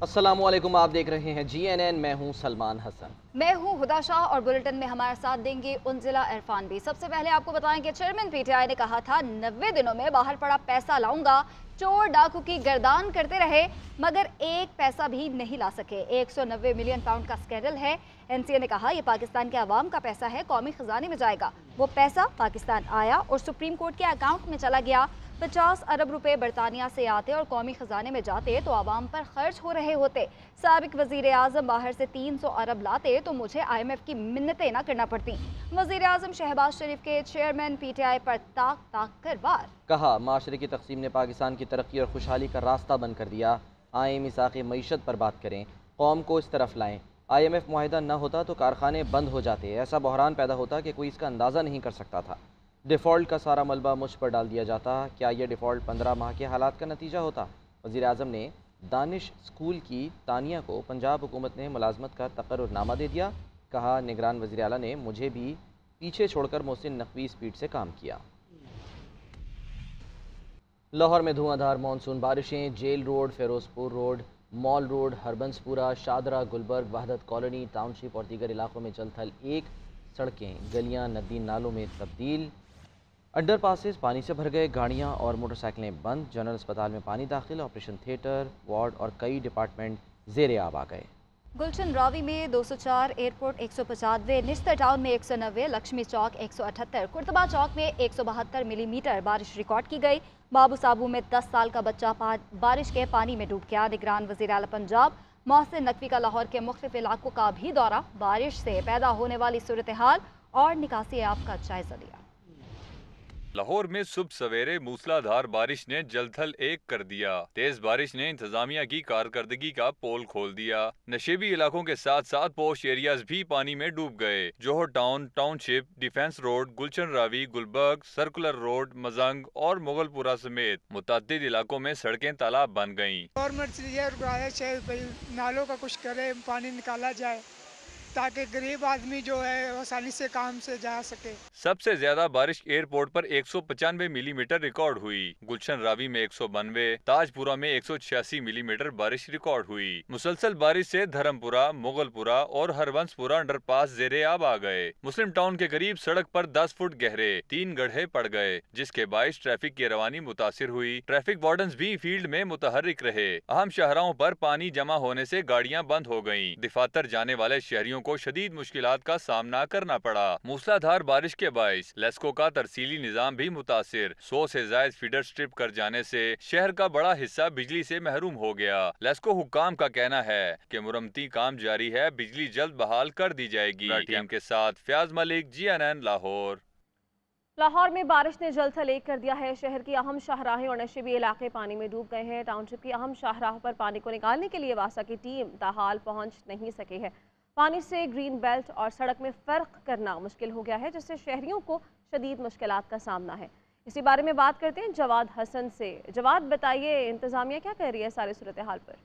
अस्सलाम वालेकुम, आप देख रहे हैं GNN। मैं हूं सलमान हसन। मैं हूं हुदा शाह और बुलेटिन में हमारे साथ देंगे उनजिला इरफान भी। सबसे पहले आपको बताएं कि चेयरमैन PTI ने कहा था 90 दिनों में बाहर पड़ा पैसा लाऊंगा। चोर डाकू की गर्दान करते रहे मगर एक पैसा भी नहीं ला सके। 190 मिलियन पाउंड का स्कैंडल है। NCA ने कहा यह पाकिस्तान के अवाम का पैसा है, कौमी खजाने में जाएगा। वो पैसा पाकिस्तान आया और सुप्रीम कोर्ट के अकाउंट में चला गया। 50 अरब रुपए बरतानिया से आते और कौमी खजाने में जाते तो आवाम पर खर्च हो रहे होते। साबिक वजीर आजम बाहर से 300 अरब लाते तो मुझे IMF की मिन्नतें ना करना पड़ती। वजीर आजम शहबाज शरीफ के चेयरमैन PTI पर ताक ताक कर वार। कहा माशरे की तकसीम ने पाकिस्तान की तरक्की और खुशहाली का रास्ता बंद कर दिया। आए मिसाक़ मईशत पर बात करें, कौम को इस तरफ लाएं। IMF मुआहिदा न होता तो कारखाने बंद हो जाते, ऐसा बहरान पैदा होता कि कोई इसका अंदाज़ा नहीं कर सकता था। डिफ़ॉल्ट का सारा मलबा मुझ पर डाल दिया जाता। क्या ये डिफ़ॉल्ट 15 माह के हालात का नतीजा होता? वज़ीर आज़म ने दानिश स्कूल की तानिया को पंजाब हुकूमत ने मुलाजमत का तकर्रुरनामा दे दिया। कहा निगरान वज़ीर आला ने मुझे भी पीछे छोड़कर मोहसिन नकवी स्पीड से काम किया। लाहौर में धुआंधार मानसून बारिशें। Jail road, Ferozepur road, mall road, Harbanspura, Shahdara, Gulberg, Wahdat colony, township और दीगर इलाकों में जल थल एक। सड़कें, गलियां नदी नालों में तब्दील। अंडर पासेस पानी से भर गए। गाड़ियां और मोटरसाइकिलें बंद। जनरल अस्पताल में पानी दाखिल। ऑपरेशन थिएटर, वार्ड और कई डिपार्टमेंट ज़ेरे आब आ गए। गुलशन रावी में 204, एयरपोर्ट 195, निश्तर टाउन में 190, लक्ष्मी चौक 178, कुर्तबा चौक में 172 मिलीमीटर बारिश रिकॉर्ड की गई। बाबू साबू में 10 साल का बच्चा बारिश के पानी में डूब गया। निगरान वज़ीर आला पंजाब मोहसिन नकवी का लाहौर के मुख्तलिफ इलाकों का भी दौरा। बारिश से पैदा होने वाली सूरत हाल और निकासी आप का जायजा लिया। लाहौर में सुबह सवेरे मूसलाधार बारिश ने जलथल एक कर दिया। तेज बारिश ने इंतजामिया की कारकर्दगी का पोल खोल दिया। नशेबी इलाकों के साथ साथ पोश एरियाज भी पानी में डूब गए। जोहर टाउन, टाउनशिप, डिफेंस रोड, गुलशन रावी, गुलबर्ग, सर्कुलर रोड, मजंग और मुगलपुरा समेत मुतअद्दिद इलाकों में सड़कें तालाब बन गईं। गवर्नमेंट से ये गुजारिश है भाई नालों का कुछ करे, पानी निकाला जाए ताकि गरीब आदमी जो है आसानी से काम से जा सके। सबसे ज्यादा बारिश एयरपोर्ट पर 195 मिलीमीटर रिकॉर्ड हुई। गुलशन रावी में 192, ताजपुरा में 186 मिलीमीटर बारिश रिकॉर्ड हुई। मुसलसल बारिश से धर्मपुरा, मुगलपुरा और हरबंसपुरा अंडरपास ज़ेरे आब आ गए। मुस्लिम टाउन के करीब सड़क पर 10 फुट गहरे 3 गड्ढे पड़ गए, जिसके बायस ट्रैफिक की रवानी मुतासिर हुई। ट्रैफिक वार्डन्स भी फील्ड में मुतहर्रिक रहे। अहम शाहराहों पर पानी जमा होने से गाड़ियां बंद हो गयी। दिफातर जाने वाले शहरियों को शदीद मुश्किलात का सामना करना पड़ा। मूसलाधार बारिश के बायस लेस्को का तरसीली निजाम भी मुतासिर। 100 से जायद फीडर स्ट्रिप कर जाने से शहर का बड़ा हिस्सा बिजली से महरूम हो गया। लेस्को हुक्काम का कहना है कि मुरम्मती काम जारी है, बिजली जल्द बहाल कर दी जाएगी। टीम के साथ फयाज मलिक, GNN लाहौर। लाहौर में बारिश ने जलथल एक कर दिया है। शहर की अहम शाहराहें और नशेबी इलाके पानी में डूब गए हैं। टाउनशिप की अहम शाहराह पर पानी को निकालने के लिए वासा की टीम ताहाल पहुंच नहीं सकी है। पानी से ग्रीन बेल्ट और सड़क में फ़र्क करना मुश्किल हो गया है, जिससे शहरियों को शदीद मुश्किलात का सामना है। इसी बारे में बात करते हैं जवाद हसन से। जवाद, बताइए इंतज़ामिया क्या कह रही है सारी सूरत हाल पर?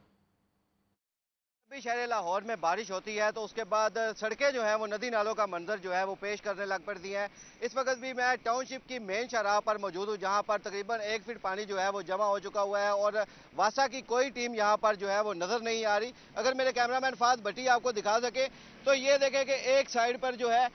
भी शहर लाहौर में बारिश होती है तो उसके बाद सड़कें जो है वो नदी नालों का मंजर जो है वो पेश करने लग पड़ती हैं। इस वक्त भी मैं टाउनशिप की मेन शाहराह पर मौजूद हूँ, जहाँ पर तकरीबन 1 फीट पानी जो है वो जमा हो चुका हुआ है और वासा की कोई टीम यहाँ पर जो है वो नजर नहीं आ रही। अगर मेरे कैमरामैन फाज भट्टी आपको दिखा सके तो ये देखें कि एक साइड पर जो है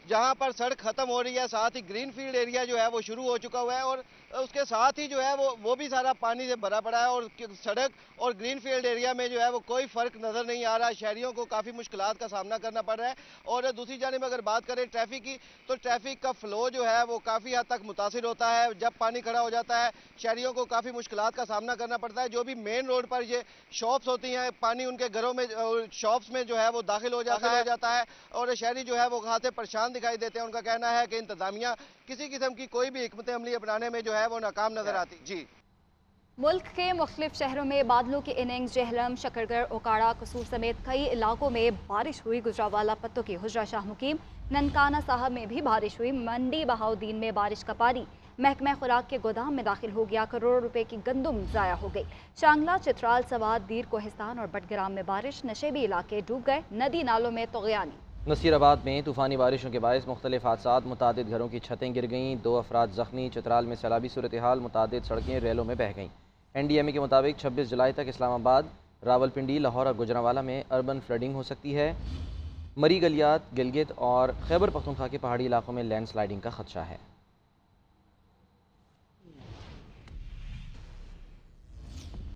जहाँ पर सड़क खत्म हो रही है, साथ ही ग्रीन फील्ड एरिया जो है वो शुरू हो चुका हुआ है और उसके साथ ही जो है वो भी सारा पानी से भरा पड़ा है और सड़क और ग्रीन फील्ड एरिया में जो है वो कोई फ़र्क नज़र नहीं आ रहा। शहरियों को काफ़ी मुश्किलात का सामना करना पड़ रहा है। और दूसरी जानिब अगर बात करें ट्रैफिक की तो ट्रैफिक का फ़्लो जो है वो काफ़ी हद तक मुतासिर होता है। जब पानी खड़ा हो जाता है शहरियों को काफ़ी मुश्किलात का सामना करना पड़ता है। जो भी मेन रोड पर ये शॉप्स होती हैं, पानी उनके घरों में शॉप्स में जो है वो दाखिल हो जाता है और शहरी जो है वो खासे परेशान दिखाई देते हैं। उनका कहना है कि इंतजामिया किसी किस्म की कोई भी हिकमत अमली अपनाने में जो है वो नाकाम नजर आती। जी, मुल्क के मुख्तलिफ शहरों में बादलों की इनिंग्स। जहलम, शकरगढ़, ओकाड़ा, कसूर समेत कई इलाकों में बारिश हुई। गुजरावाला, पत्तों की हुजरा शाह मुकीम, ननकाना साहब में भी बारिश हुई। मंडी बहाउद्दीन में बारिश का पानी महकमा खुराक के गोदाम में दाखिल हो गया। करोड़ों रुपए की गंदुम ज़ाया हो गई। शांगला, चित्राल, सवाद, दीर कोहिस्तान और बटग्राम में बारिश। नशेबी इलाके डूब गए। नदी नालों में तगयानी। नसीराबाद में तूफ़ानी बारिशों के बायस मुख्तलिफ हादसात। मुतादिद घरों की छतें गिर गईं, 2 अफराद ज़ख्मी। चित्राल में सैलाबी सूरत हाल, मुतादिद सड़कें रेलों में बह गईं। NDMA के मुताबिक 26 जुलाई तक इस्लामाबाद, راولپنڈی، لاہور اور گوجرانوالا میں اربن فلڈنگ ہو سکتی ہے۔ مری گلیات، گلگت اور خیبر پختونخوا کے پہاڑی علاقوں میں لینڈ سلائڈنگ کا خدشہ ہے۔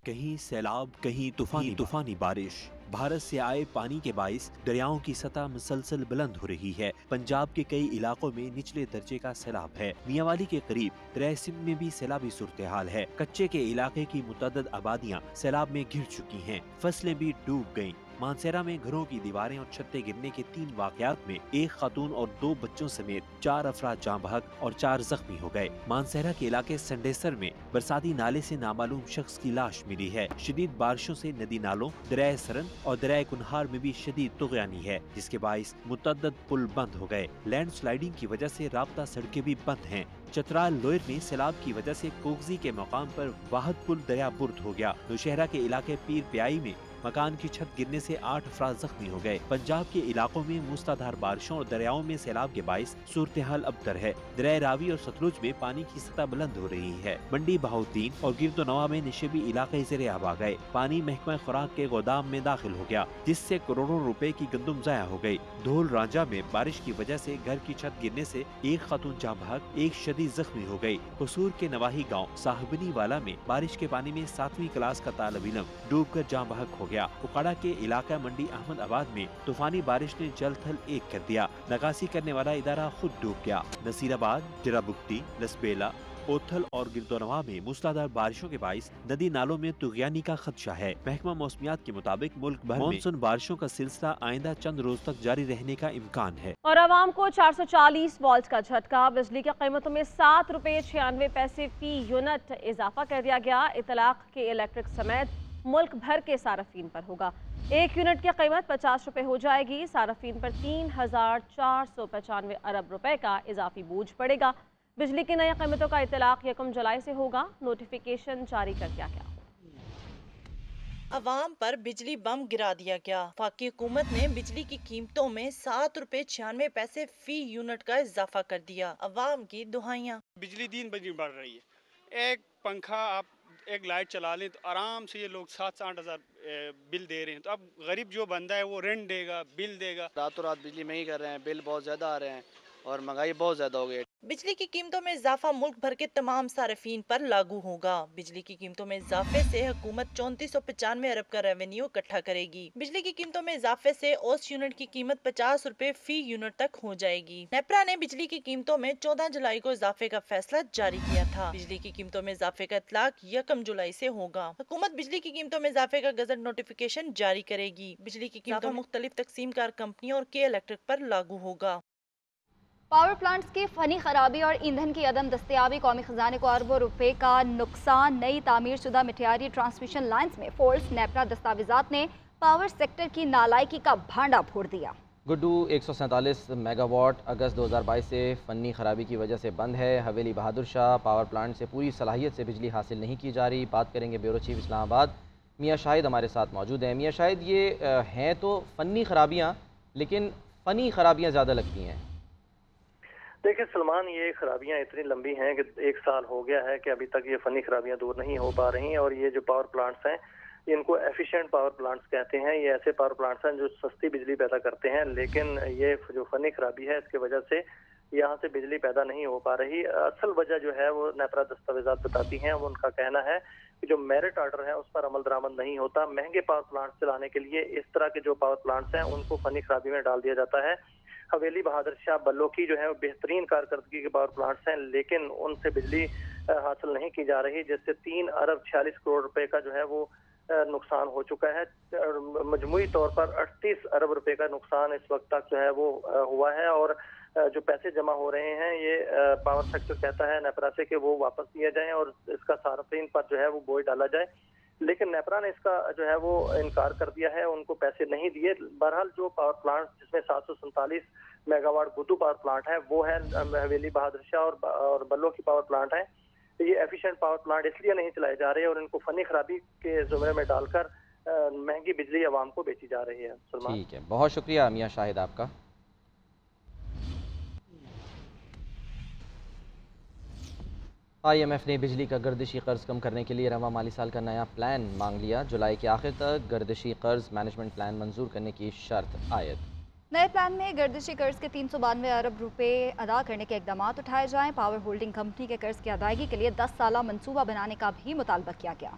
کہیں سیلاب، کہیں طوفانی بارش۔ بھارت سے آئے پانی کے باعث دریاؤں کی سطح مسلسل بلند ہو رہی ہے۔ پنجاب کے کئی علاقوں میں نچلے درجے کا سیلاب ہے۔ میاں والی کے قریب دریائے سندھ میں بھی سیلابی صورتحال ہے۔ کچے کے علاقے کی متعدد آبادیاں سیلاب میں گر چکی ہیں، فصلیں بھی ڈوب گئیں۔ مانسیرا میں گھروں کی دیواریں اور چھتیں گرنے کے 3 واقعات میں 1 خاتون اور 2 بچوں سمیت 4 افراد جاں بحق اور 4 زخمی ہو گئے۔ مانسیرا کے علاقے سنڈیسر میں برساتی نالے سے نامعلوم شخص کی لاش ملی ہے۔ شدید بارشوں سے ندی نالوں، دریائے سرن اور دریائے کنہار میں بھی شدید طغیانی ہے، جس کے باعث متعدد پل بند ہو گئے۔ لینڈ سلائیڈنگ کی وجہ سے رابطہ سڑکیں بھی بند ہیں۔ چترال لوئر میں سیلاب کی وجہ سے کوگزی کے مقام پر واحد پل دریا برد ہو گیا۔ نوشہرہ کے علاقے پیر پیائی میں مکان کی چھت گرنے سے 8 افراد زخمی ہو گئے۔ پنجاب کے علاقوں میں موسلادھار بارشوں اور دریاؤں میں سیلاب کے باعث صورتحال ابتر ہے۔ دریائے راوی اور ستلج میں پانی کی سطح بلند ہو رہی ہے۔ منڈی بہاؤدین اور گرد و نواح میں نشیبی علاقے زیر آب آ گئے۔ پانی محکمہ خوراک کے گودام میں داخل ہو گیا، جس سے کروڑوں روپے کی گندم ضائع ہو گئی۔ دھول رانجا میں بارش کی وجہ سے گھر کی چھت گرنے سے 1 خاتون جاں بحق، 1 شدید زخمی ہو گئی۔ قصور کے نواحی گاؤں صاحبنی والا میں بارش کے پانی میں 7ویں کلاس کا طالب علم ڈوب کر جاں بحق ہو گیا۔ اکاڑا کے علاقہ منڈی احمد آباد میں طوفانی بارش نے جل تھل ایک کر دیا۔ نکاسی کرنے والا ادارہ خود ڈوب گیا۔ نصیر آباد، ڈیرہ بگٹی، لسبیلا، اوتھل اور گرد و نواح میں موسلادھار بارشوں کے باعث ندی نالوں میں طغیانی کا خدشہ ہے۔ محکمہ موسمیات کے مطابق ملک بھر میں مانسون بارشوں کا سلسلہ آئندہ چند روز تک جاری رہنے کا امکان ہے۔ اور عوام کو 440 والٹ کا جھٹکا، بجلی کی قیمتوں میں 7 روپے 96 پیسے فی یونٹ اضافہ کر دیا گیا۔ اطلاق کے الیکٹرک سمیت ملک بھر کے صارفین پر ہوگا۔ 1 یونٹ کی قیمت 50 روپے ہو جائے گی۔ صارفین پر 3495 ارب روپے کا اضافی بوجھ پڑے گا۔ بجلی کی نئی قیمتوں کا اطلاق 1 جولائی سے ہوگا۔ نوٹیفیکیشن جاری کر دیا گیا۔ عوام پر بجلی بم گرا دیا گیا۔ وفاقی حکومت نے بجلی کی قیمتوں میں 7 روپے 96 پیسے فی یونٹ کا اضافہ کر دیا۔ عوام کی دہائیاں۔ بجلی دن بدن بڑھ رہی ہے۔ ایک پنکھا آپ ایک لائٹ چلا لیں تو آرام سے یہ لوگ 7 سے 8 ہزار بل دے رہے ہیں۔ تو اب غریب جو بندہ ہے وہ رینٹ دے گا، بل دے گا۔ راتوں رات بجلی مہنگی کر رہے ہیں، بل بہت زیادہ آ رہے ہیں اور مہنگائی بہت زیادہ ہو گئی ہے۔ بجلی کی قیمتوں میں اضافہ ملک بھر کے تمام صارفین پر لاگو ہوگا۔ بجلی کی قیمتوں میں اضافے سے حکومت 3495 ارب کا ریونیو اکٹھا کرے گی۔ بجلی کی قیمتوں میں اضافے سے اوس یونٹ کی قیمت 50 روپے فی یونٹ تک ہو جائے گی۔ نیپرا نے بجلی کی قیمتوں میں 14 جولائی کو اضافے کا فیصلہ جاری کیا تھا۔ بجلی کی قیمتوں میں اضافے کا اطلاق 1 جولائی سے ہوگا۔ حکومت بجلی کی قیمتوں میں اضافے کا گزٹ نوٹیفیکیشن جاری کرے گی۔ بجلی کی قیمتوں مختلف تقسیم کار کمپنیوں اور کے الیکٹرک پر لاگو ہوگا۔ پاور پلانٹس کی فنی خرابی اور ایندھن کی عدم دستیابی قومی خزانے کو اربوں روپے کا نقصان۔ نئی تعمیر شدہ مٹیاری ٹرانسمیشن لائنز میں فالٹس۔ نیپرا دستاویزات نے پاور سیکٹر کی نالائکی کا بھانڈا پھوڑ دیا۔ گڈو 147 میگا واٹ اگست 2022 سے فنی خرابی کی وجہ سے بند ہے۔ حویلی بہادر شاہ پاور پلانٹ سے پوری صلاحیت سے بجلی حاصل نہیں کی جا رہی۔ بات کریں گے بیورو چیف اسلام آباد میاں شاہد ہمارے ساتھ موجود ہیں۔ میاں شاہد، یہ ہیں تو فنی خرابیاں، لیکن فنی خرابیاں زیادہ لگتی ہیں۔ دیکھیں سلمان، یہ خرابیاں اتنی لمبی ہیں کہ 1 سال ہو گیا ہے کہ ابھی تک یہ فنی خرابیاں دور نہیں ہو پا رہی ہیں۔ اور یہ جو پاور پلانٹس ہیں ان کو ایفیشینٹ پاور پلانٹس کہتے ہیں۔ یہ ایسے پاور پلانٹس ہیں جو سستی بجلی پیدا کرتے ہیں، لیکن یہ جو فنی خرابی ہے اس کی وجہ سے یہاں سے بجلی پیدا نہیں ہو پا رہی۔ اصل وجہ جو ہے وہ نیپرا دستاویزات بتاتی ہیں۔ وہ ان کا کہنا ہے کہ جو میرٹ آرڈر ہے اس پر عمل درآمد نہیں ہوتا۔ مہنگے پاور پلانٹس چلانے کے لیے اس طرح کے جو پاور پلانٹس ہیں ان کو فنی خرابی میں ڈال دیا جاتا ہے۔ حویلی بہادر شاہ بلو کی جو ہے وہ بہترین کارکردگی کے پاور پلانٹس ہیں، لیکن ان سے بجلی حاصل نہیں کی جا رہی، جس سے 3 ارب 46 کروڑ روپے کا جو ہے وہ نقصان ہو چکا ہے۔ مجموعی طور پر 38 ارب روپے کا نقصان اس وقت تک جو ہے وہ ہوا ہے۔ اور جو پیسے جمع ہو رہے ہیں یہ پاور سیکٹر کہتا ہے نیپرا سے کہ وہ واپس دیے جائیں اور اس کا صارفین پر جو ہے وہ بوجھ ڈالا جائے، لیکن نیپرا نے اس کا جو ہے وہ انکار کر دیا ہے، ان کو پیسے نہیں دیے۔ بہرحال جو پاور پلانٹ جس میں 747 mega watt Guddu power plant ہے وہ ہے حویلی بہادر شاہ اور بلو کی پاور پلانٹ ہے۔ یہ ایفیشینٹ پاور پلانٹ اس لیے نہیں چلائے جا رہے اور ان کو فنی خرابی کے زمرے میں ڈال کر مہنگی بجلی عوام کو بیچی جا رہی ہے۔ ٹھیک ہے، بہت شکریہ میاں شاہد آپ کا۔ IMF نے بجلی کا گردشی قرض کم کرنے کے لیے رواں مالی سال کا نیا پلان مانگ لیا۔ جولائی کے آخر تک گردشی قرض مینجمنٹ پلان منظور کرنے کی شرط عائد۔ نئے پلان میں گردشی قرض کے 392 ارب روپے ادا کرنے کے اقدامات اٹھائے جائیں۔ پاور ہولڈنگ کمپنی کے قرض کی ادائیگی کے لیے 10 سالہ منصوبہ بنانے کا بھی مطالبہ کیا گیا۔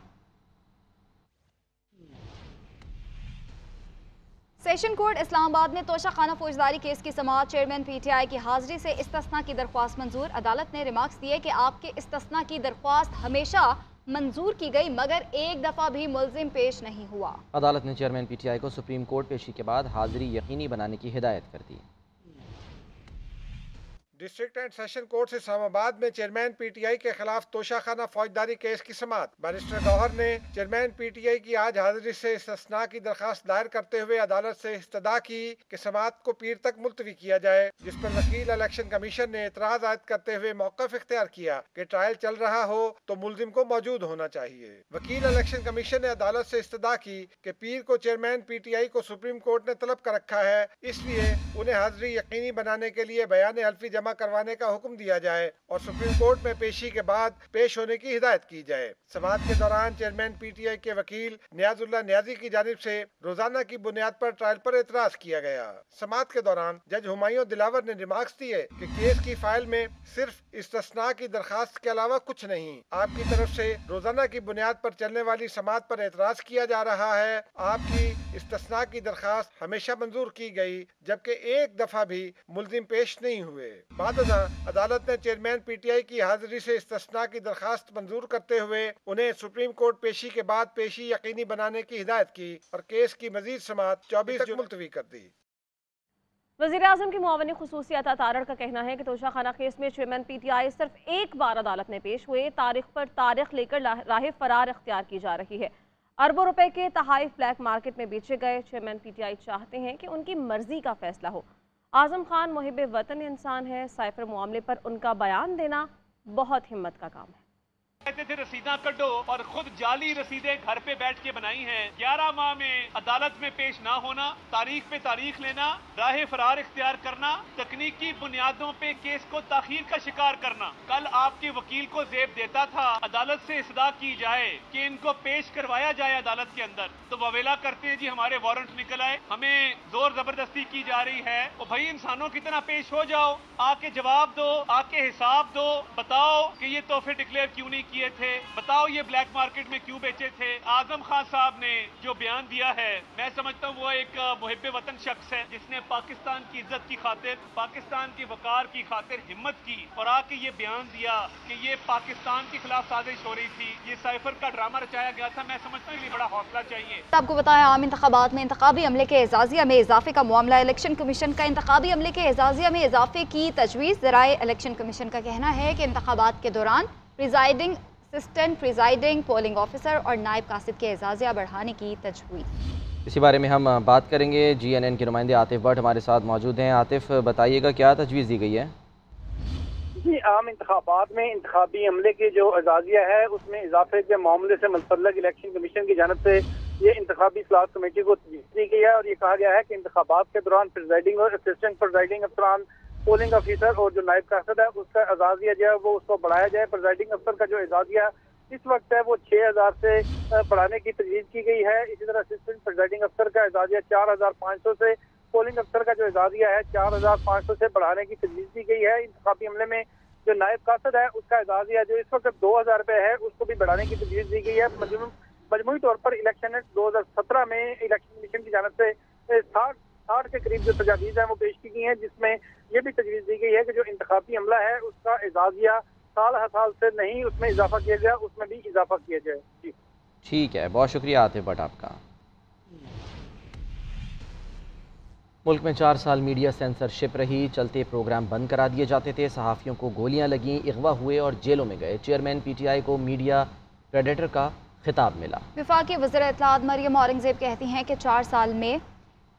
سیشن کورٹ اسلام آباد میں توشہ خانہ فوجداری کیس کی سماعت۔ چیئرمین PTI کی حاضری سے استثناء کی درخواست منظور۔ عدالت نے ریمارکس دیے کہ آپ کے استثناء کی درخواست ہمیشہ منظور کی گئی مگر ایک دفعہ بھی ملزم پیش نہیں ہوا۔ عدالت نے چیئرمین PTI کو سپریم کورٹ پیشی کے بعد حاضری یقینی بنانے کی ہدایت کر دی۔ ڈسٹرکٹ اینڈ سیشن کورٹ اسلام آباد میں چیئرمین PTI کے خلاف توشہ خانہ فوجداری کیس کی سماعت۔ بیرسٹر گوہر نے چیئرمین PTI کی آج حاضری سے استثناء کی درخواست دائر کرتے ہوئے عدالت سے استدعا کی کہ سماعت کو پیر تک ملتوی کیا جائے، جس پر وکیل الیکشن کمیشن نے اعتراض عائد کرتے ہوئے موقف اختیار کیا کہ ٹرائل چل رہا ہو تو ملزم کو موجود ہونا چاہیے۔ وکیل الیکشن کمیشن نے عدالت سے استدعا کی کہ پیر کو چیئرمین PTI کو سپریم کورٹ نے طلب کر رکھا ہے، اس لیے انہیں حاضری یقینی بنانے کے لیے بیان حلفی جمع کروانے کا حکم دیا جائے اور سپریم کورٹ میں پیشی کے بعد پیش ہونے کی ہدایت کی جائے۔ سماعت کے دوران چیئرمین PTI کے وکیل نیاز اللہ نیازی کی جانب سے روزانہ کی بنیاد پر ٹرائل پر اعتراض کیا گیا۔ سماعت کے دوران جج ہمایوں دلاور نے ریمارکس دیے کہ کیس کی فائل میں صرف استثناء کی درخواست کے علاوہ کچھ نہیں۔ آپ کی طرف سے روزانہ کی بنیاد پر چلنے والی سماعت پر اعتراض کیا جا رہا ہے۔ آپ کی استثناء کی درخواست ہمیشہ منظور کی گئی جبکہ ایک دفعہ بھی ملزم پیش نہیں ہوئے۔ بعد ازاں عدالت نے چیئرمین PTI کی حاضری سے استثناء کی درخواست منظور کرتے ہوئے انہیں سپریم کورٹ پیشی کے بعد پیشی یقینی بنانے کی ہدایت کی اور کیس کی مزید سماعت 24 تک ملتوی کر دی۔ وزیر اعظم کی معاون خصوصی عطا تارڑ کا کہنا ہے کہ توشہ خانہ کیس میں چیئرمین PTI صرف ایک بار عدالت میں پیش ہوئے، تاریخ پر تاریخ لے کر راہ فرار اختیار کی جا رہی ہے۔ اربوں روپے کے تحائف بلیک مارکیٹ میں بیچے گئے۔ چیئرمین PTI چاہتے ہیں کہ ان کی مرضی کا فیصلہ ہو۔ اعظم خان محب وطن انسان ہے، سائفر معاملے پر ان کا بیان دینا بہت ہمت کا کام ہے۔ کہتے تھے رسیداں کٹو اور خود جعلی رسیدیں گھر پہ بیٹھ کے بنائی ہیں۔ 11 ماہ میں عدالت میں پیش نہ ہونا، تاریخ پہ تاریخ لینا، راہ فرار اختیار کرنا، تکنیکی بنیادوں پہ کیس کو تاخیر کا شکار کرنا۔ کل آپ کے وکیل کو زیب دیتا تھا عدالت سے استدعا کی جائے کہ ان کو پیش کروایا جائے عدالت کے اندر، تو وویلا کرتے ہیں جی ہمارے وارنٹ نکل آئے، ہمیں زور زبردستی کی جا رہی ہے۔ اور بھائی انسانوں کی طرح پیش ہو جاؤ، آ کے جواب دو، آ کے حساب دو، بتاؤ کہ یہ تحفے ڈکلیئر کیوں نہیں کیے تھے، بتاؤ یہ بلیک مارکیٹ میں کیوں بیچے تھے۔ اعظم خان صاحب نے جو بیان دیا ہے، میں سمجھتا ہوں وہ ایک محب وطن شخص ہے جس نے پاکستان کی عزت کی خاطر، پاکستان کی وقار کی خاطر ہمت کی اور آ کے یہ بیان دیا کہ یہ پاکستان کے خلاف سازش ہو رہی تھی، یہ سائفر کا ڈرامہ رچایا گیا تھا۔ میں سمجھتا ہوں یہ بڑا حوصلہ چاہیے۔ آپ کو بتایا عام انتخابات میں انتخابی عملے کے اعزازیہ میں اضافے کا معاملہ۔ الیکشن کمیشن کا انتخابی عملے کے اعزازیہ میں اضافے کی تجویز۔ ذرائع الیکشن کمیشن کا کہنا ہے کہ انتخابات کے دوران presiding assistant presiding polling officer اور نائب قاصد کے اعزازیہ بڑھانے کی تجویز۔ اسی بارے میں ہم بات کریں گے۔ GNN کے نمائندے عاطف بٹ ہمارے ساتھ موجود ہیں۔ عاطف بتائیے گا کیا تجویز دی گئی ہے؟ جی، عام انتخابات میں انتخابی عملے کے جو اعزازیہ ہے اس میں اضافے کے معاملے سے متعلق الیکشن کمیشن کی جانب سے یہ انتخابی اصلاحات کمیٹی کو تجویز دی گئی ہے اور یہ کہا گیا ہے کہ انتخابات کے دوران پریزائڈنگ اور اسسٹنٹ پریزائڈنگ افسران، پولنگ آفیسر اور جو نائب قاصد ہے اس کا اعزازیہ جو ہے وہ اس کو بڑھایا جائے۔ پریزائڈنگ افسر کا جو اعزازیہ اس وقت ہے وہ 6000 سے بڑھانے کی تجویز کی گئی ہے۔ اسی طرح اسسٹنٹ پریزائڈنگ افسر کا اعزازیہ 4500 سے، پولنگ افسر کا جو اعزازیہ ہے 4500 سے بڑھانے کی تجویز دی گئی ہے۔ انتخابی عملے میں جو نائب قاصد ہے اس کا اعزازیہ جو اس وقت 2000 روپے ہے اس کو بھی بڑھانے کی تجویز دی گئی ہے۔ مجموعی طور پر الیکشن ایکٹ 2017 میں الیکشن کمیشن کی جانب سے 60 کے قریب جو تجاویز ہیں وہ پیش کی گئی ہیں، جس میں یہ بھی تجویز دی گئی ہے کہ جو انتخابی عملہ ہے اس کا اعزازیہ سال ہر سال سے نہیں، اس میں اضافہ کیا جائے، اس میں بھی اضافہ کیا جائے۔ جی ٹھیک ہے، بہت شکریہ عاطف بٹ آپ کا۔ ملک میں 4 سال میڈیا سینسرشپ رہی، چلتے پروگرام بند کرا دیے جاتے تھے، صحافیوں کو گولیاں لگیں، اغوا ہوئے اور جیلوں میں گئے۔ چیئرمین PTI کو میڈیا پریڈیٹر کا خطاب ملا۔ وفاقی وزیر اطلاعات مریم اورنگزیب کہتی ہیں کہ 4 سال میں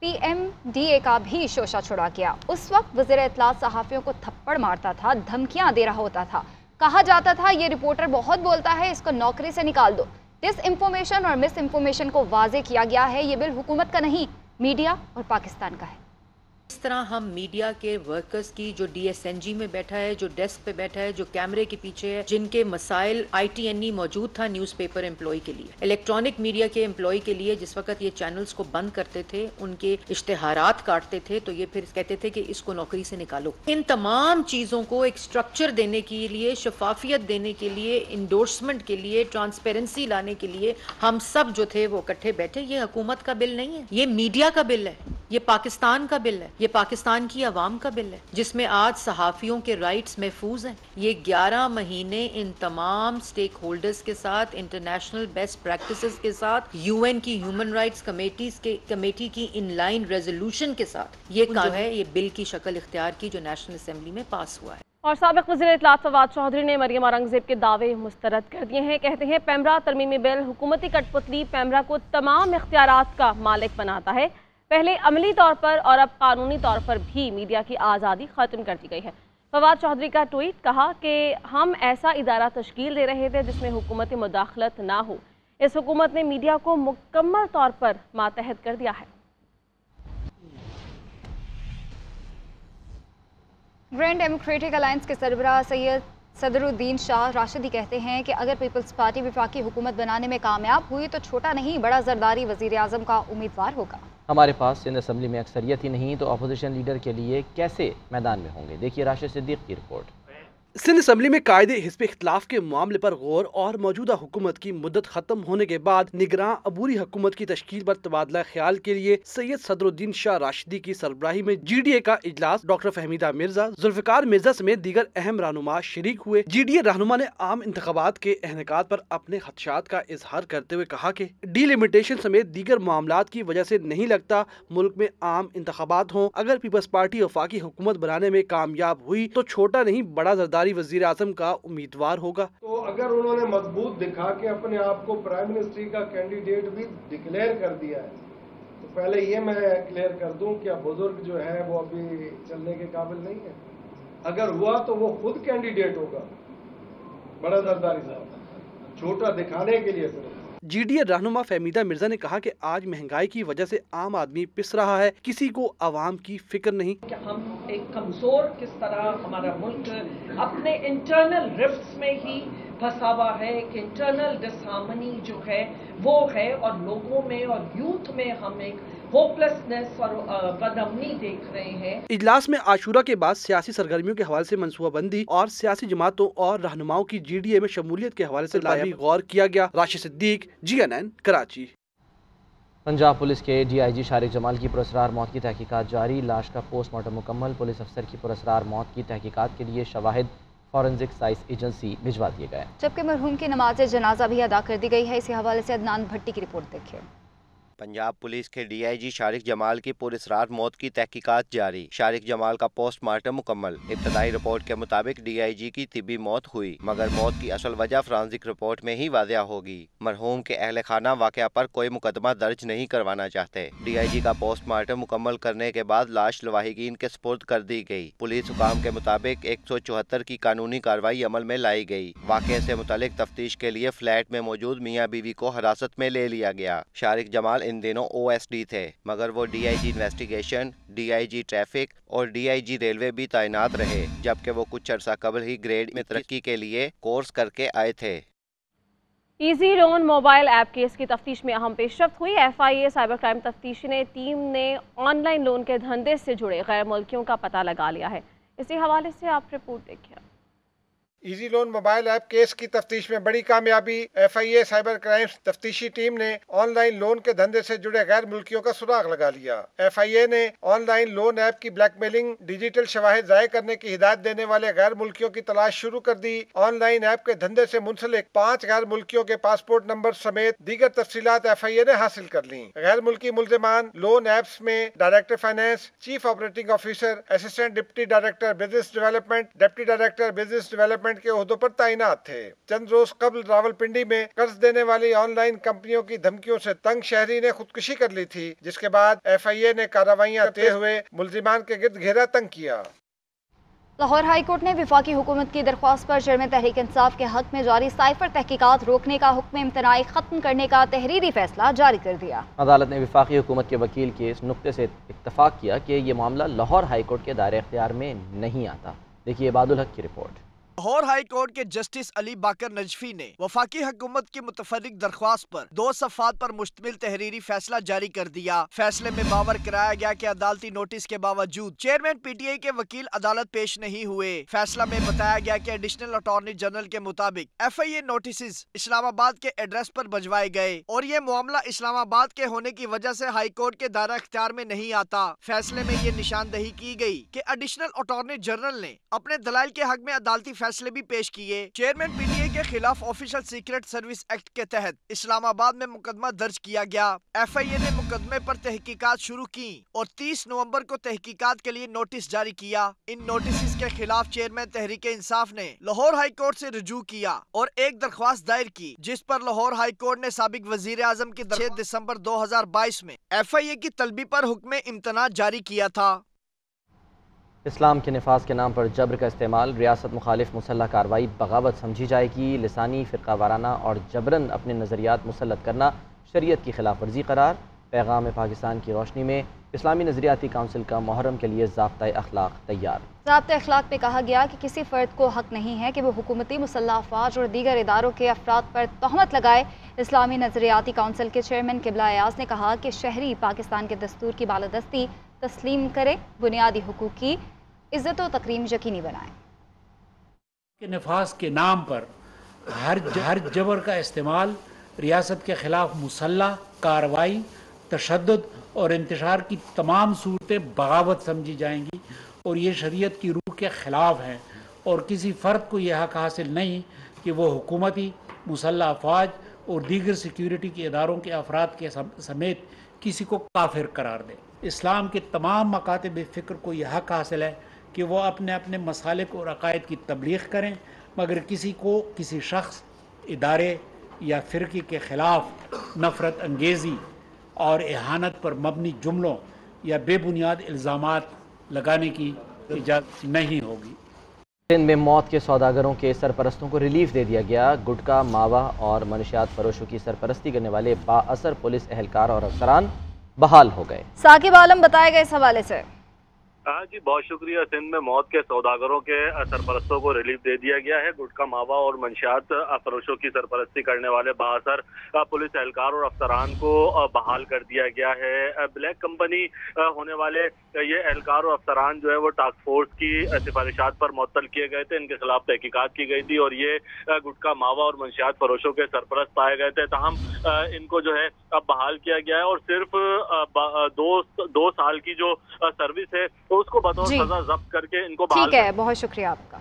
PMDA کا بھی شوشہ چھڑا گیا۔ اس وقت وزیر اطلاعات صحافیوں کو تھپڑ مارتا تھا، دھمکیاں دے رہا ہوتا تھا، کہا جاتا تھا یہ رپورٹر بہت بولتا ہے، اس کو نوکری سے نکال دو۔ ڈس انفارمیشن اور مس انفارمیشن کو واضح کیا گیا ہے، یہ بل حکومت کا نہیں، میڈیا اور پاکستان کا ہے۔ इस तरह हम मीडिया के वर्कर्स की, जो DSNG में बैठा है, जो डेस्क पे बैठा है, जो कैमरे के पीछे है, जिनके मसाइल ITNE मौजूद था न्यूज़पेपर एम्प्लॉय के लिए, इलेक्ट्रॉनिक मीडिया के एम्प्लॉय के लिए, जिस वक्त ये चैनल्स को बंद करते थे, उनके इश्तेहारात काटते थे, तो ये फिर कहते थे कि इसको नौकरी से निकालो। इन तमाम चीज़ों को एक स्ट्रक्चर देने के लिए, शफाफियत देने के लिए, इंडोर्समेंट के लिए, ट्रांसपेरेंसी लाने के लिए हम सब जो थे वो इकट्ठे बैठे। ये हुकूमत का बिल नहीं है, ये मीडिया का बिल है, ये पाकिस्तान का बिल है, ये पाकिस्तान की आवाम का बिल है, जिसमें आज सहाफ़ियों के राइट्स महफूज हैं। ये 11 महीने इन तमाम स्टेक होल्डर्स के साथ, इंटरनेशनल बेस्ट प्रैक्टिसेस के साथ, UN की ह्यूमन राइट्स कमेटी की इनलाइन रेजोल्यूशन के साथ ये काम है, ये बिल की शक्ल इख्तियार की, जो नेशनल असेंबली में पास हुआ है। और साबिक़ वज़ीर इत्तलात फवाद चौधरी ने मरियम औरंगज़ेब के दावे मुस्तरद कर दिए हैं। कहते हैं पेमरा तरमीमी बिल हुकूमती कठपुतली पेमरा को तमाम इख्तियारात का मालिक बनाता है। पहले अमली तौर पर और अब कानूनी तौर पर भी मीडिया की आज़ादी ख़त्म कर दी गई है। फवाद चौधरी का ट्वीट कहा कि हम ऐसा इदारा तश्कील दे रहे थे जिसमें हुकूमती मुदाखलत ना हो। इस हुकूमत ने मीडिया को मुकम्मल तौर पर मातहत कर दिया है। ग्रैंड डेमोक्रेटिक अलायंस के सरबराह सैयद सदरुद्दीन शाह राशिदी कहते हैं कि अगर पीपल्स पार्टी वफाकी हुकूमत बनाने में कामयाब हुई तो छोटा नहीं बड़ा जरदारी वज़ीर आज़म का उम्मीदवार होगा। हमारे पास सिंध असम्बली में अक्सरियत ही नहीं तो अपोजिशन लीडर के लिए कैसे मैदान में होंगे, देखिए राशिद सिद्दीक की रिपोर्ट। सिंध असम्बली में कायदे हिस्ब इख्तलाफ के मामले पर गौर और मौजूदा हुकूमत की मुद्दत खत्म होने के बाद निगरां अबूरी हुकूमत की तश्कील पर तबादला ख्याल के लिए सैयद सदरुद्दीन शाह राशिदी की सरबराही में GDA का इजलास डॉक्टर फहमीदा मिर्जा, जुल्फ़िकार मिर्जा समेत दीगर अहम रहनुमा शरीक हुए। GDA रहनुमा ने आम इंतखाबात के इनेकाद पर अपने खदशात का इजहार करते हुए कहा कि डिलिमिटेशन समेत दीगर मामलात की वजह से नहीं लगता मुल्क में आम इंतखाबात हों। अगर पीपल्स पार्टी वफाकी हुकूमत बनाने में कामयाब हुई तो छोटा नहीं बड़ा जरदारी वजीर आजम का उम्मीदवार होगा। तो अगर उन्होंने मजबूत दिखा के अपने आप को प्राइम मिनिस्ट्री का कैंडिडेट भी डिक्लेयर कर दिया है तो पहले ये मैं क्लियर कर दूं कि बुजुर्ग जो है वो अभी चलने के काबिल नहीं है। अगर हुआ तो वो खुद कैंडिडेट होगा बड़ा जरदारी साहब, छोटा दिखाने के लिए सिर्फ। GDA रहनुमा फहमीदा मिर्जा ने कहा कि आज महंगाई की वजह से आम आदमी पिस रहा है, किसी को आवाम की फिक्र नहीं। हम एक कमजोर किस तरह हमारा मुल्क अपने इंटरनल रिफ्ट्स में ही फंसा हुआ है, कि इंटरनल डिसहार्मनी जो है वो है और लोगों में और यूथ में हम एक होपलेसनेस और बदअमनी देख रहे हैं। इजलास में आशूरा के बाद सियासी सरगर्मियों के हवाले से मनसूबाबंदी और सियासी जमातों और रहनुमाओं की GDA में शमूलियत के हवाले से भी गौर किया गया। राशिद सिद्दीक, GNN, कराची। पंजाब पुलिस के DIG शारिक जमाल की पुरअसरार मौत की तहकीकात जारी, लाश का पोस्टमार्टम मुकम्मल। पुलिस अफसर की पुरअसरार मौत की तहकीकात के लिए शवाहिद फॉरेंसिक साइंस एजेंसी भिजवा दिए गए। जबकि मरहूम की नमाज जनाजा भी अदा कर दी गई है। इसी हवाले से अदनान भट्टी की रिपोर्ट देखिए। पंजाब पुलिस के DIG शारिक जमाल की पुरअसरार मौत की तहकीकात जारी, शारिक जमाल का पोस्टमार्टम मुकम्मल। इब्तदाई रिपोर्ट के मुताबिक DIG की तिबी मौत हुई, मगर मौत की असल वजह फोरेंसिक रिपोर्ट में ही वाज़िया होगी। मरहूम के अहले खाना वाक़या पर कोई मुकदमा दर्ज नहीं करवाना चाहते। DIG का पोस्टमार्टम मुकम्मल करने के बाद लाश लवाहिकीन के स्पुर्द कर दी गई। पुलिस हुकाम के मुताबिक 174 की कानूनी कार्रवाई अमल में लाई गई। वाक़े से मुतालिक तफ्तीश के लिए फ्लैट में मौजूद मियाँ बीवी को हिरासत में ले लिया गया। शारिक जमाल इन दिनों OSD थे, मगर वो DIG इन्वेस्टिगेशन, DIG ट्रैफिक और DIG रेलवे भी तैनात रहे, जबकि वो कुछ अर्सा कबल ही ग्रेड में तरक्की के लिए कोर्स करके आए थे। Easy loan mobile app case की तफ्तीश में अहम पेशरफ्त हुई। FIA साइबर क्राइम तफ्तीशी टीम ने ऑनलाइन लोन के धंधे से जुड़े गैर मुल्कियों का पता लगा लिया है। इसी हवाले से आप रिपोर्ट देखिए। Easy loan mobile app case की तफ्तीश में बड़ी कामयाबी। FIA साइबर क्राइम तफ्तीशी टीम ने ऑनलाइन लोन के धंधे से जुड़े गैर मुल्कियों का सुराग लगा लिया। FIA ने ऑनलाइन लोन ऐप की ब्लैकमेलिंग, डिजिटल शवाहिद जाहिर करने की हिदायत देने वाले गैर मुल्कियों की तलाश शुरू कर दी। ऑनलाइन ऐप के धंधे से मुंसलिक 5 गैर मुल्कियों के पासपोर्ट नंबर समेत दीगर तफसीलात FIA ने हासिल कर ली। गैर मुल्की मुल्जिमान लोन ऐप्स में director finance, chief operating officer, assistant deputy director business development, deputy director business development के ओहदों पर तैनात थे। चंद रोज कबल रावलपिंडी में कर्ज देने वाली ऑनलाइन कंपनियों की धमकियों से तंग शहरी ने खुदकुशी कर ली थी, जिसके बाद FIA ने कार्रवाइयां करते हुए मुल्जिमान के गिर्द घेरा तंग किया। लाहौर हाई कोर्ट ने वफाकी हुकूमत की दरख्वास्त पर चेयरमैन तहरीक इंसाफ के हक में जारी साइफर तहकीकात रोकने का हुक्म इम्तनाई खत्म करने का तहरीरी फैसला जारी कर दिया। अदालत ने वफाकी हुकूमत के वकील के इस नुक्ते से इत्तफाक किया कि ये मामला लाहौर हाई कोर्ट के दायरे इख्तियार में नहीं आता। देखिए बादुल हक की रिपोर्ट। लाहौर हाई कोर्ट के जस्टिस अली बाकर नजफी ने वफाकी हुकूमत की मुतफर्रिक दरख्वास्त पर 2 सफ़ात पर मुश्तमिल तहरीरी फैसला जारी कर दिया। फैसले में बावर कराया गया कि अदालती नोटिस के बावजूद चेयरमैन PTI के वकील अदालत पेश नहीं हुए। फैसला में बताया गया कि एडिशनल अटॉर्नी जनरल के मुताबिक FIA नोटिस इस्लामाबाद के एड्रेस पर भिजवाए गए और ये मामला इस्लामाबाद के होने की वजह से हाई कोर्ट के दायरा इख्तियार में नहीं आता। फैसले में ये निशानदही की गई कि एडिशनल अटॉर्नी जनरल ने अपने दलाइल के हक में अदालती फैसले भी पेश किए। चेयरमैन PTI के खिलाफ ऑफिशियल सीक्रेट सर्विस एक्ट के तहत इस्लामाबाद में मुकदमा दर्ज किया गया। FIA ने मुकदमे पर तहकीकात शुरू की और 30 नवंबर को तहकीकात के लिए नोटिस जारी किया। इन नोटिस के खिलाफ चेयरमैन तहरीक इंसाफ ने लाहौर हाई कोर्ट से रुजू किया और एक दरख्वास्त दायर की, जिस पर लाहौर हाई कोर्ट ने साबिक वजीर आजम की 6 दिसंबर 2022 में FIA की तलबी पर हुक्म इम्तना जारी किया था। इस्लाम के नफाज के नाम पर जबर का इस्तेमाल रियासत मुखालिफ मुसल्लह कार्रवाई बगावत समझी जाएगी। लिसानी फ़िरका वाराना और जबरन अपने नज़रियात मुसल्लत करना शरीयत की खिलाफ वर्जी करार। पैगाम पाकिस्तान की रोशनी में इस्लामी नज़रियाती काउंसिल का मुहर्रम के लिए ज़ाब्ता अखलाक तैयार। ज़ाब्ता अखलाक में कहा गया कि किसी फ़र्द को हक नहीं है कि वो हुकूमती मुसल्लह अफवाज और दीगर इदारों के अफराद पर तहमत लगाए। इस्लामी नज़रियाती काउंसिल के चेयरमैन क़िबला अयाज़ ने कहा कि शहरी पाकिस्तान के दस्तूर की बालादस्ती तस्लीम करे, बुनियादी हुकूक की इज्जत और तकरीम यकीनी बनाए। के नफाज के नाम पर हर जबर का इस्तेमाल रियासत के खिलाफ मुसल्लह कार्रवाई, तशद्दुद और इंतशार की तमाम सूरतें बगावत समझी जाएंगी और ये शरीयत की रूह के ख़िलाफ़ हैं और किसी फ़र्द को यह हक़ हासिल नहीं कि वो हुकूमती मुसल्लह अफवाज और दीगर सिक्योरिटी के इदारों के अफराद के समेत किसी को काफिर करार दे। इस्लाम के तमाम मकातब फ़िक्र को यह हक़ हासिल है कि वो अपने अपने मसालिक और अकायद की तबलीग करें, मगर किसी को किसी शख्स, इदारे या फ़िरक़े के ख़िलाफ़ नफ़रत अंगेज़ी और एहानत पर मबनी जुमलों या बेबुनियाद इल्ज़ामात लगाने की इजाज़त नहीं होगी। सिंध में मौत के सौदागरों के सरपरस्तों को रिलीफ दे दिया गया। गुटका, मावा और मनशियात फरोशों की सरपरस्ती करने वाले बाअसर पुलिस एहलकार और अफसरान बहाल हो गए। साकिब आलम बताएगा इस हवाले से। हाँ जी, बहुत शुक्रिया। सिंध में मौत के सौदागरों के सरपरस्तों को रिलीफ दे दिया गया है। गुटखा, मावा और मंशियात फरोशों की सरपरस्ती करने वाले बाअसर पुलिस एहलकार और अफसरान को बहाल कर दिया गया है। ब्लैक कंपनी होने वाले ये एहलकार और अफसरान जो है वो टास्क फोर्स की सिफारिशात पर मुअत्तल किए गए थे। इनके खिलाफ तहकीकात की गई थी और ये गुटखा, मावा और मंशियात फरोशों के सरपरस्त पाए गए थे। ताहम इनको जो है अब बहाल किया गया है और सिर्फ 2 साल की जो सर्विस है उसको बतौर सजा जब्त करके इनको बहाल। ठीक है, बहुत शुक्रिया आपका।